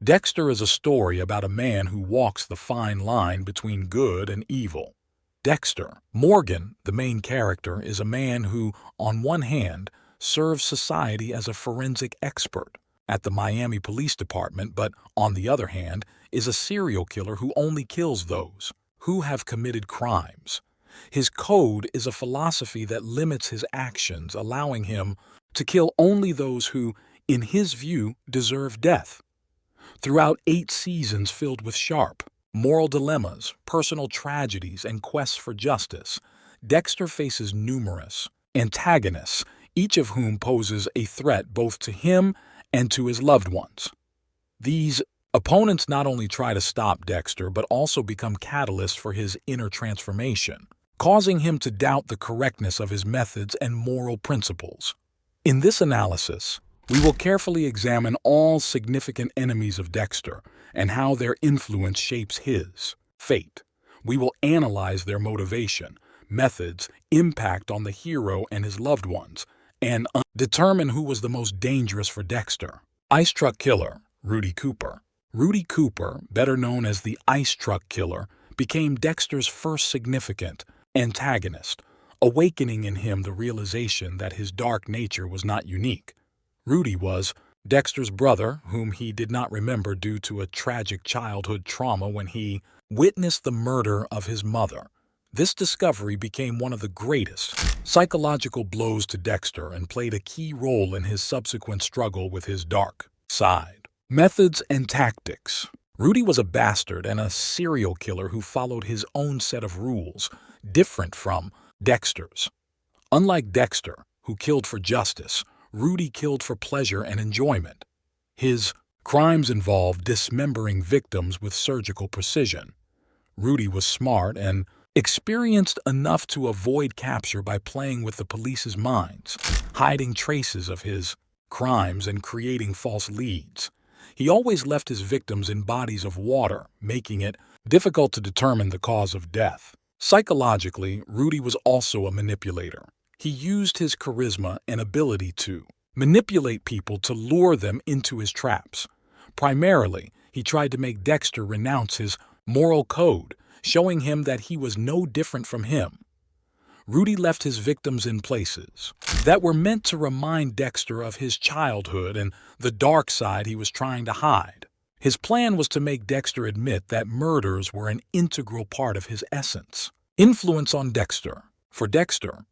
Dexter is a story about a man who walks the fine line between good and evil. Dexter Morgan, the main character, is a man who, on one hand, serves society as a forensic expert at the Miami Police Department, but on the other hand, is a serial killer who only kills those who have committed crimes. His code is a philosophy that limits his actions, allowing him to kill only those who, in his view, deserve death. Throughout 8 seasons filled with sharp, moral dilemmas, personal tragedies, and quests for justice, Dexter faces numerous antagonists, each of whom poses a threat both to him and to his loved ones. These opponents not only try to stop Dexter but also become catalysts for his inner transformation, causing him to doubt the correctness of his methods and moral principles. In this analysis, we will carefully examine all significant enemies of Dexter and how their influence shapes his fate. We will analyze their motivation, methods, impact on the hero and his loved ones, and determine who was the most dangerous for Dexter. Ice Truck Killer, Rudy Cooper. Rudy Cooper, better known as the Ice Truck Killer, became Dexter's first significant antagonist, awakening in him the realization that his dark nature was not unique. Rudy was Dexter's brother, whom he did not remember due to a tragic childhood trauma when he witnessed the murder of his mother. This discovery became one of the greatest psychological blows to Dexter and played a key role in his subsequent struggle with his dark side. Methods and tactics. Rudy was a bastard and a serial killer who followed his own set of rules, different from Dexter's. Unlike Dexter, who killed for justice, Rudy killed for pleasure and enjoyment. His crimes involved dismembering victims with surgical precision. Rudy was smart and experienced enough to avoid capture by playing with the police's minds, hiding traces of his crimes and creating false leads. He always left his victims in bodies of water, making it difficult to determine the cause of death. Psychologically, Rudy was also a manipulator. He used his charisma and ability to manipulate people to lure them into his traps. Primarily, he tried to make Dexter renounce his moral code, showing him that he was no different from him. Rudy left his victims in places that were meant to remind Dexter of his childhood and the dark side he was trying to hide. His plan was to make Dexter admit that murders were an integral part of his essence. Influence on Dexter. For Dexter,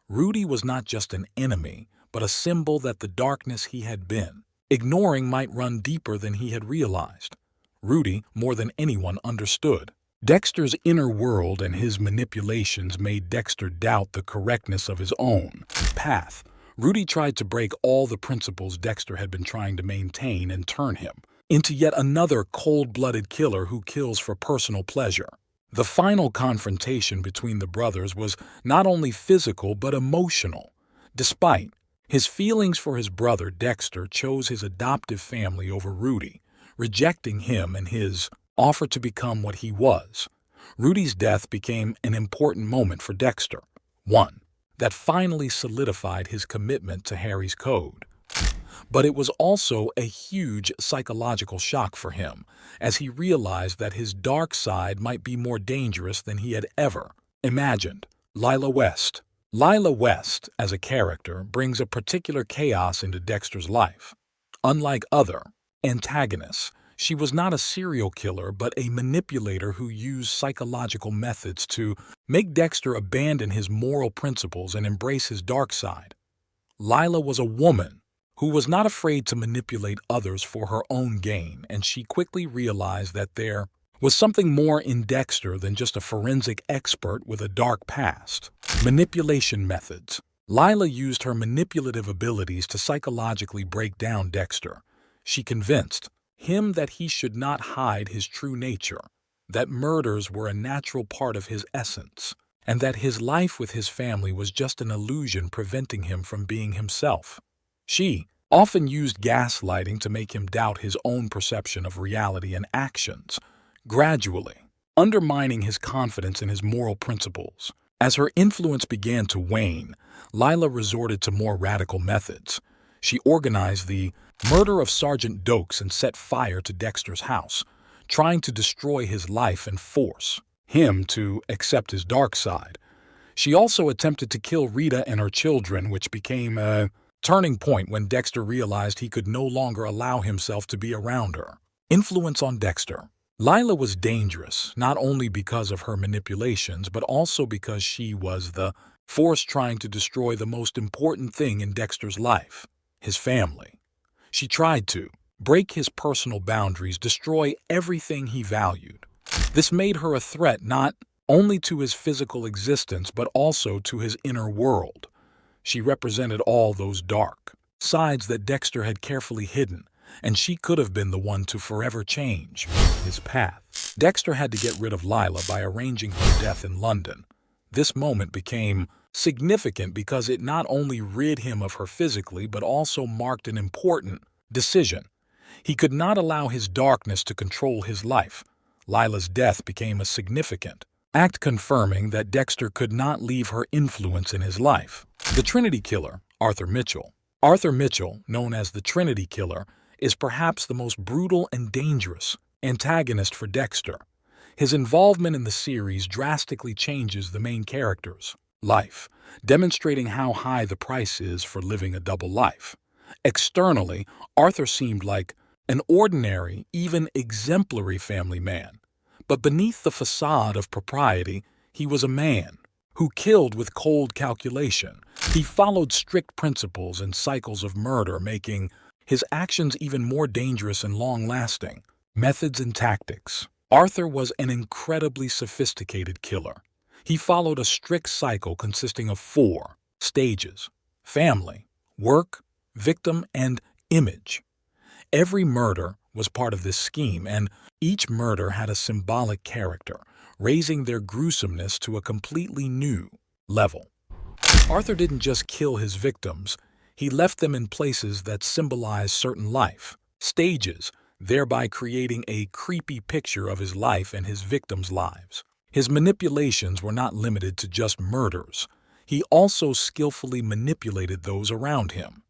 Rudy was not just an enemy, but a symbol that the darkness he had been ignoring might run deeper than he had realized. Rudy, more than anyone, understood Dexter's inner world, and his manipulations made Dexter doubt the correctness of his own path. Rudy tried to break all the principles Dexter had been trying to maintain and turn him into yet another cold-blooded killer who kills for personal pleasure. The final confrontation between the brothers was not only physical but emotional. Despite his feelings for his brother, Dexter chose his adoptive family over Rudy, rejecting him and his offer to become what he was. Rudy's death became an important moment for Dexter, one that finally solidified his commitment to Harry's code. But it was also a huge psychological shock for him, as he realized that his dark side might be more dangerous than he had ever imagined. Lila West. Lila West, as a character, brings a particular chaos into Dexter's life. Unlike other antagonists, she was not a serial killer but a manipulator who used psychological methods to make Dexter abandon his moral principles and embrace his dark side. Lila was a woman who was not afraid to manipulate others for her own gain, and she quickly realized that there was something more in Dexter than just a forensic expert with a dark past. Manipulation methods. Lila used her manipulative abilities to psychologically break down Dexter. She convinced him that he should not hide his true nature, that murders were a natural part of his essence, and that his life with his family was just an illusion preventing him from being himself. She often used gaslighting to make him doubt his own perception of reality and actions, gradually undermining his confidence in his moral principles. As her influence began to wane, Lila resorted to more radical methods. She organized the murder of Sergeant Dokes and set fire to Dexter's house, trying to destroy his life and force him to accept his dark side. She also attempted to kill Rita and her children, which became a turning point when Dexter realized he could no longer allow himself to be around her. Influence on Dexter. Lila was dangerous, not only because of her manipulations, but also because she was the force trying to destroy the most important thing in Dexter's life, his family. She tried to break his personal boundaries, destroy everything he valued. This made her a threat not only to his physical existence, but also to his inner world. She represented all those dark sides that Dexter had carefully hidden, and she could have been the one to forever change his path. Dexter had to get rid of Lila by arranging her death in London. This moment became significant because it not only rid him of her physically, but also marked an important decision. He could not allow his darkness to control his life. Lila's death became a significant act confirming that Dexter could not leave her influence in his life. The Trinity Killer, Arthur Mitchell. Arthur Mitchell, known as the Trinity Killer, is perhaps the most brutal and dangerous antagonist for Dexter. His involvement in the series drastically changes the main character's life, demonstrating how high the price is for living a double life. Externally, Arthur seemed like an ordinary, even exemplary family man. But beneath the facade of propriety, he was a man who killed with cold calculation. He followed strict principles and cycles of murder, making his actions even more dangerous and long-lasting. Methods and tactics. Arthur was an incredibly sophisticated killer. He followed a strict cycle consisting of 4 stages: family, work, victim, and image. Every murder was part of this scheme, and each murder had a symbolic character, raising their gruesomeness to a completely new level. Arthur didn't just kill his victims, he left them in places that symbolized certain life stages, thereby creating a creepy picture of his life and his victims' lives. His manipulations were not limited to just murders. He also skillfully manipulated those around him.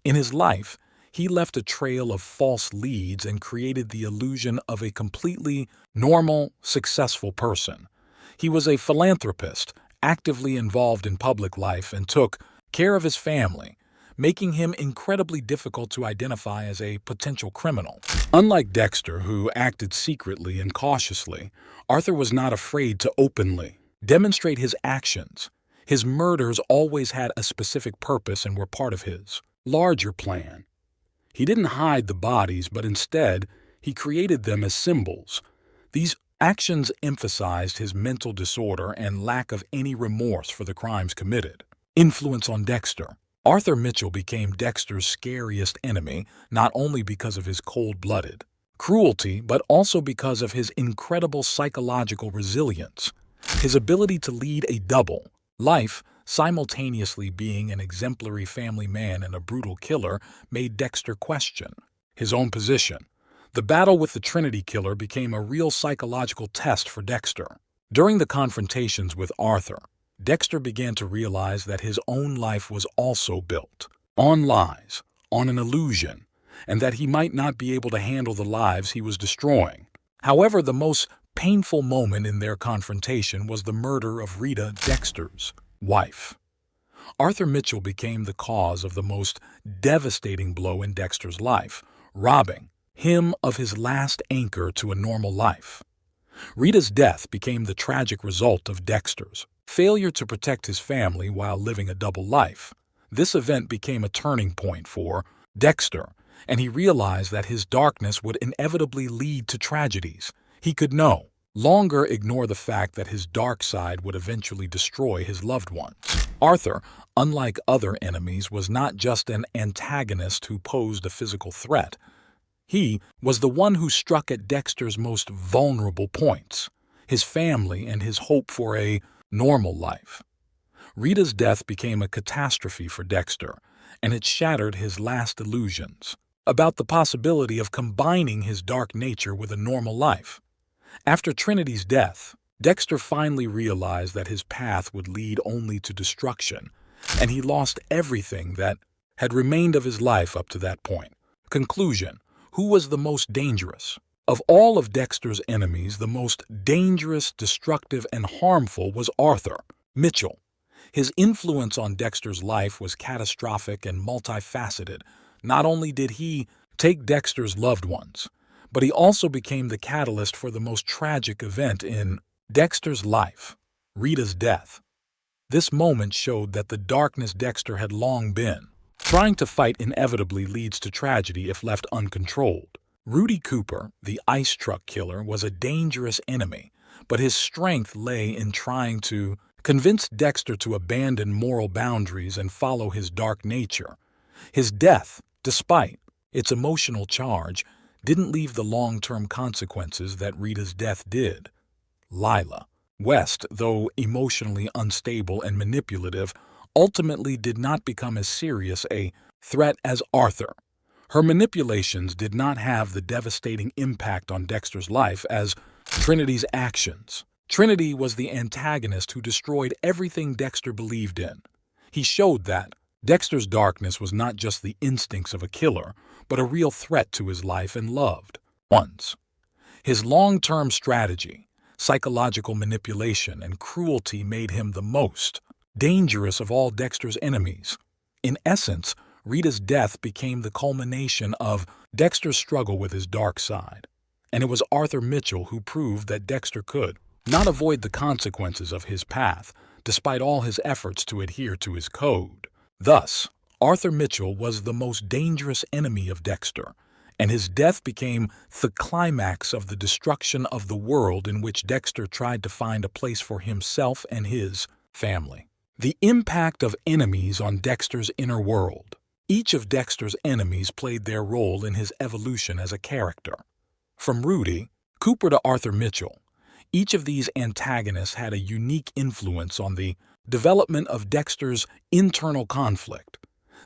In his life, he left a trail of false leads and created the illusion of a completely normal, successful person. He was a philanthropist, actively involved in public life, and took care of his family, making him incredibly difficult to identify as a potential criminal. Unlike Dexter, who acted secretly and cautiously, Arthur was not afraid to openly demonstrate his actions. His murders always had a specific purpose and were part of his larger plan. He didn't hide the bodies, but instead, he created them as symbols. These actions emphasized his mental disorder and lack of any remorse for the crimes committed. Influence on Dexter. Arthur Mitchell became Dexter's scariest enemy, not only because of his cold-blooded cruelty, but also because of his incredible psychological resilience. His ability to lead a double life, simultaneously being an exemplary family man and a brutal killer, made Dexter question his own position. The battle with the Trinity Killer became a real psychological test for Dexter. During the confrontations with Arthur, Dexter began to realize that his own life was also built on lies, on an illusion, and that he might not be able to handle the lives he was destroying. However, the most painful moment in their confrontation was the murder of Rita, Dexter's wife. Arthur Mitchell became the cause of the most devastating blow in Dexter's life, robbing him of his last anchor to a normal life. Rita's death became the tragic result of Dexter's failure to protect his family while living a double life. This event became a turning point for Dexter, and he realized that his darkness would inevitably lead to tragedies. He could no longer ignore the fact that his dark side would eventually destroy his loved ones. Arthur, unlike other enemies, was not just an antagonist who posed a physical threat. He was the one who struck at Dexter's most vulnerable points, his family and his hope for a normal life. Rita's death became a catastrophe for Dexter, and it shattered his last illusions about the possibility of combining his dark nature with a normal life. After Trinity's death, Dexter finally realized that his path would lead only to destruction, and he lost everything that had remained of his life up to that point. Conclusion: who was the most dangerous? Of all of Dexter's enemies, the most dangerous, destructive, and harmful was Arthur Mitchell. His influence on Dexter's life was catastrophic and multifaceted. Not only did he take Dexter's loved ones, but he also became the catalyst for the most tragic event in Dexter's life, Rita's death. This moment showed that the darkness Dexter had long been trying to fight inevitably leads to tragedy if left uncontrolled. Rudy Cooper, the ice truck killer, was a dangerous enemy, but his strength lay in trying to convince Dexter to abandon moral boundaries and follow his dark nature. His death, despite its emotional charge, didn't leave the long-term consequences that Rita's death did. Lila West, though emotionally unstable and manipulative, ultimately did not become as serious a threat as Arthur. Her manipulations did not have the devastating impact on Dexter's life as Trinity's actions. Trinity was the antagonist who destroyed everything Dexter believed in. He showed that Dexter's darkness was not just the instincts of a killer, but a real threat to his life and loved ones. His long-term strategy, psychological manipulation, and cruelty made him the most dangerous of all Dexter's enemies. In essence, Rita's death became the culmination of Dexter's struggle with his dark side, and it was Arthur Mitchell who proved that Dexter could not avoid the consequences of his path, despite all his efforts to adhere to his code. Thus, Arthur Mitchell was the most dangerous enemy of Dexter, and his death became the climax of the destruction of the world in which Dexter tried to find a place for himself and his family. The impact of enemies on Dexter's inner world. Each of Dexter's enemies played their role in his evolution as a character. From Rudy Cooper to Arthur Mitchell, each of these antagonists had a unique influence on the development of Dexter's internal conflict.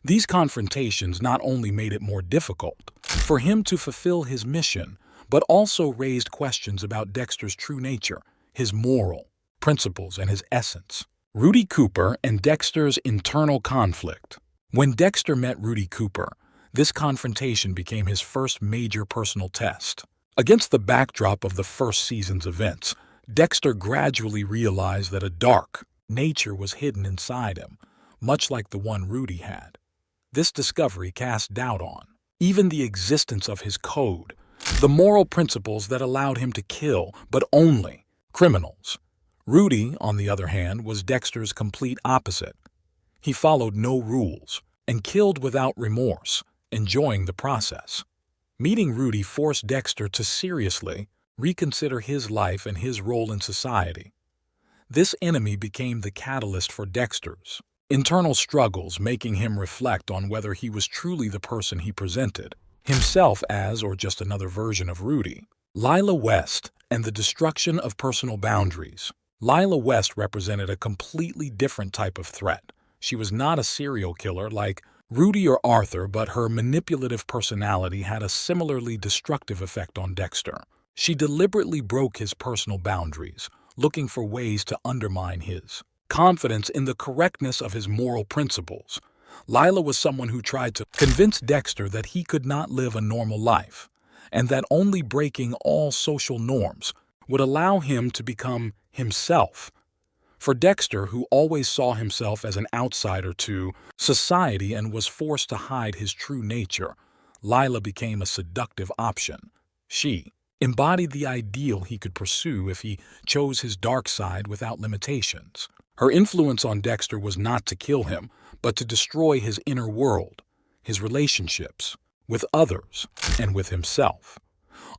These confrontations not only made it more difficult for him to fulfill his mission, but also raised questions about Dexter's true nature, his moral principles, and his essence. Rudy Cooper and Dexter's internal conflict. When Dexter met Rudy Cooper, this confrontation became his first major personal test. Against the backdrop of the first season's events, Dexter gradually realized that a dark nature was hidden inside him, much like the one Rudy had. This discovery cast doubt on even the existence of his code, the moral principles that allowed him to kill, but only criminals. Rudy, on the other hand, was Dexter's complete opposite. He followed no rules and killed without remorse, enjoying the process. Meeting Rudy forced Dexter to seriously reconsider his life and his role in society. This enemy became the catalyst for Dexter's internal struggles, making him reflect on whether he was truly the person he presented himself as or just another version of Rudy. Lila West and the destruction of personal boundaries. Lila West represented a completely different type of threat. She was not a serial killer like Rudy or Arthur, but her manipulative personality had a similarly destructive effect on Dexter. She deliberately broke his personal boundaries, looking for ways to undermine his confidence in the correctness of his moral principles. Lila was someone who tried to convince Dexter that he could not live a normal life, and that only breaking all social norms would allow him to become himself. For Dexter, who always saw himself as an outsider to society and was forced to hide his true nature, Lila became a seductive option. She embodied the ideal he could pursue if he chose his dark side without limitations. Her influence on Dexter was not to kill him, but to destroy his inner world, his relationships with others, and with himself.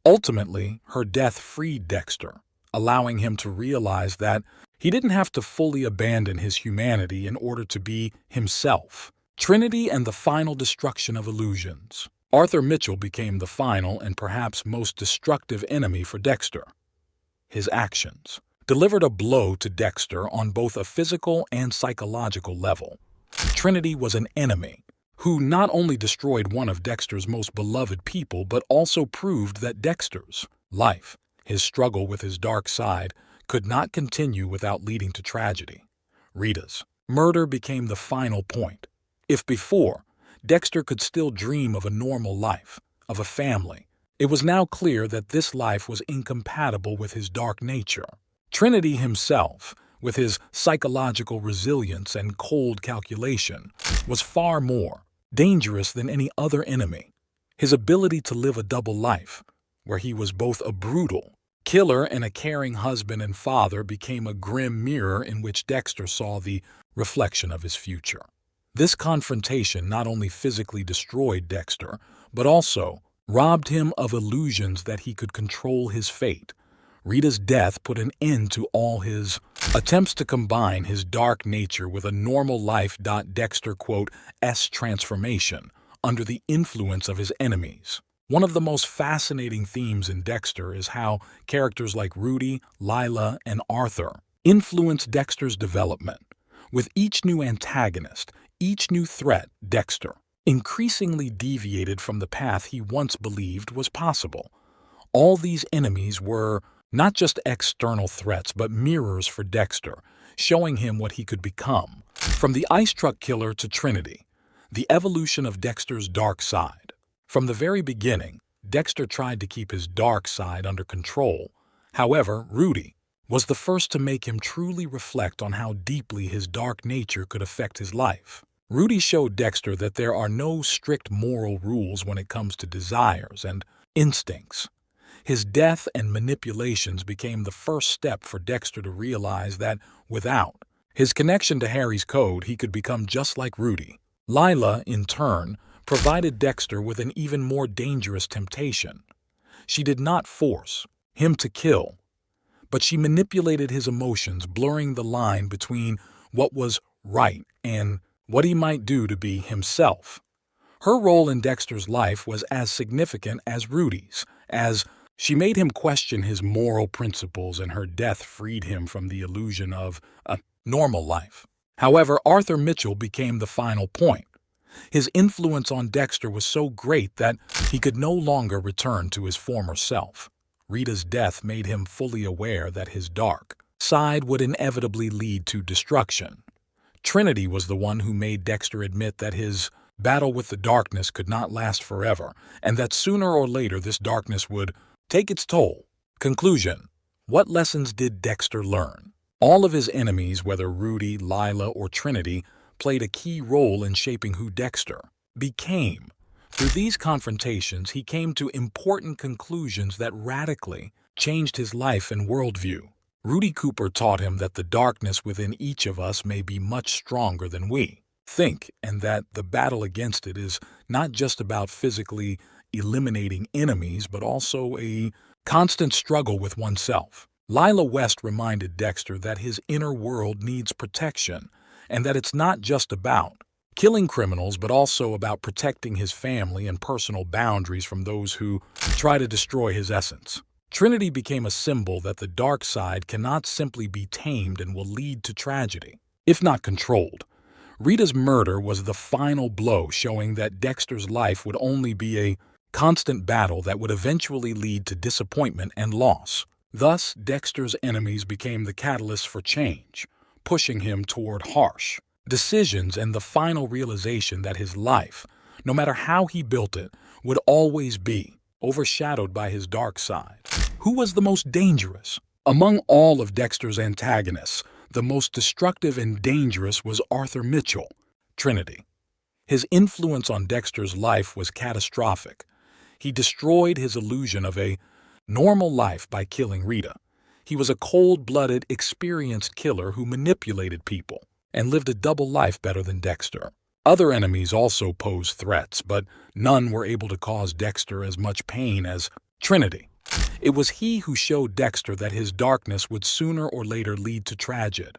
Ultimately, her death freed Dexter, allowing him to realize that he didn't have to fully abandon his humanity in order to be himself. Trinity and the final destruction of illusions. Arthur Mitchell became the final and perhaps most destructive enemy for Dexter. His actions delivered a blow to Dexter on both a physical and psychological level. Trinity was an enemy who not only destroyed one of Dexter's most beloved people, but also proved that Dexter's life, his struggle with his dark side, could not continue without leading to tragedy. Rita's murder became the final point. If before, Dexter could still dream of a normal life, of a family. It was now clear that this life was incompatible with his dark nature. Trinity himself, with his psychological resilience and cold calculation, was far more dangerous than any other enemy. His ability to live a double life, where he was both a brutal killer and a caring husband and father, became a grim mirror in which Dexter saw the reflection of his future. This confrontation not only physically destroyed Dexter, but also robbed him of illusions that he could control his fate. Rita's death put an end to all his attempts to combine his dark nature with a normal life. Dexter, S transformation under the influence of his enemies. One of the most fascinating themes in Dexter is how characters like Rudy, Lila, and Arthur influence Dexter's development. With each new antagonist, each new threat, Dexter increasingly deviated from the path he once believed was possible. All these enemies were not just external threats, but mirrors for Dexter, showing him what he could become. From the ice truck killer to Trinity, the evolution of Dexter's dark side. From the very beginning, Dexter tried to keep his dark side under control. However, Rudy was the first to make him truly reflect on how deeply his dark nature could affect his life. Rudy showed Dexter that there are no strict moral rules when it comes to desires and instincts. His death and manipulations became the first step for Dexter to realize that without his connection to Harry's code, he could become just like Rudy. Lila, in turn, provided Dexter with an even more dangerous temptation. She did not force him to kill, but she manipulated his emotions, blurring the line between what was right and what he might do to be himself. Her role in Dexter's life was as significant as Rudy's, as she made him question his moral principles, and her death freed him from the illusion of a normal life. However, Arthur Mitchell became the final point. His influence on Dexter was so great that he could no longer return to his former self. Rita's death made him fully aware that his dark side would inevitably lead to destruction. Trinity was the one who made Dexter admit that his battle with the darkness could not last forever, and that sooner or later this darkness would take its toll. Conclusion: what lessons did Dexter learn? All of his enemies, whether Rudy, Lila, or Trinity, played a key role in shaping who Dexter became. Through these confrontations, he came to important conclusions that radically changed his life and worldview. Rudy Cooper taught him that the darkness within each of us may be much stronger than we think, and that the battle against it is not just about physically eliminating enemies, but also a constant struggle with oneself. Lila West reminded Dexter that his inner world needs protection, and that it's not just about killing criminals, but also about protecting his family and personal boundaries from those who try to destroy his essence. Trinity became a symbol that the dark side cannot simply be tamed and will lead to tragedy, if not controlled. Rita's murder was the final blow, showing that Dexter's life would only be a constant battle that would eventually lead to disappointment and loss. Thus, Dexter's enemies became the catalyst for change, pushing him toward harsh decisions and the final realization that his life, no matter how he built it, would always be overshadowed by his dark side. Who was the most dangerous? Among all of Dexter's antagonists, the most destructive and dangerous was Arthur Mitchell, Trinity. His influence on Dexter's life was catastrophic. He destroyed his illusion of a normal life by killing Rita. He was a cold-blooded, experienced killer who manipulated people and lived a double life better than Dexter. Other enemies also posed threats, but none were able to cause Dexter as much pain as Trinity. It was he who showed Dexter that his darkness would sooner or later lead to tragedy.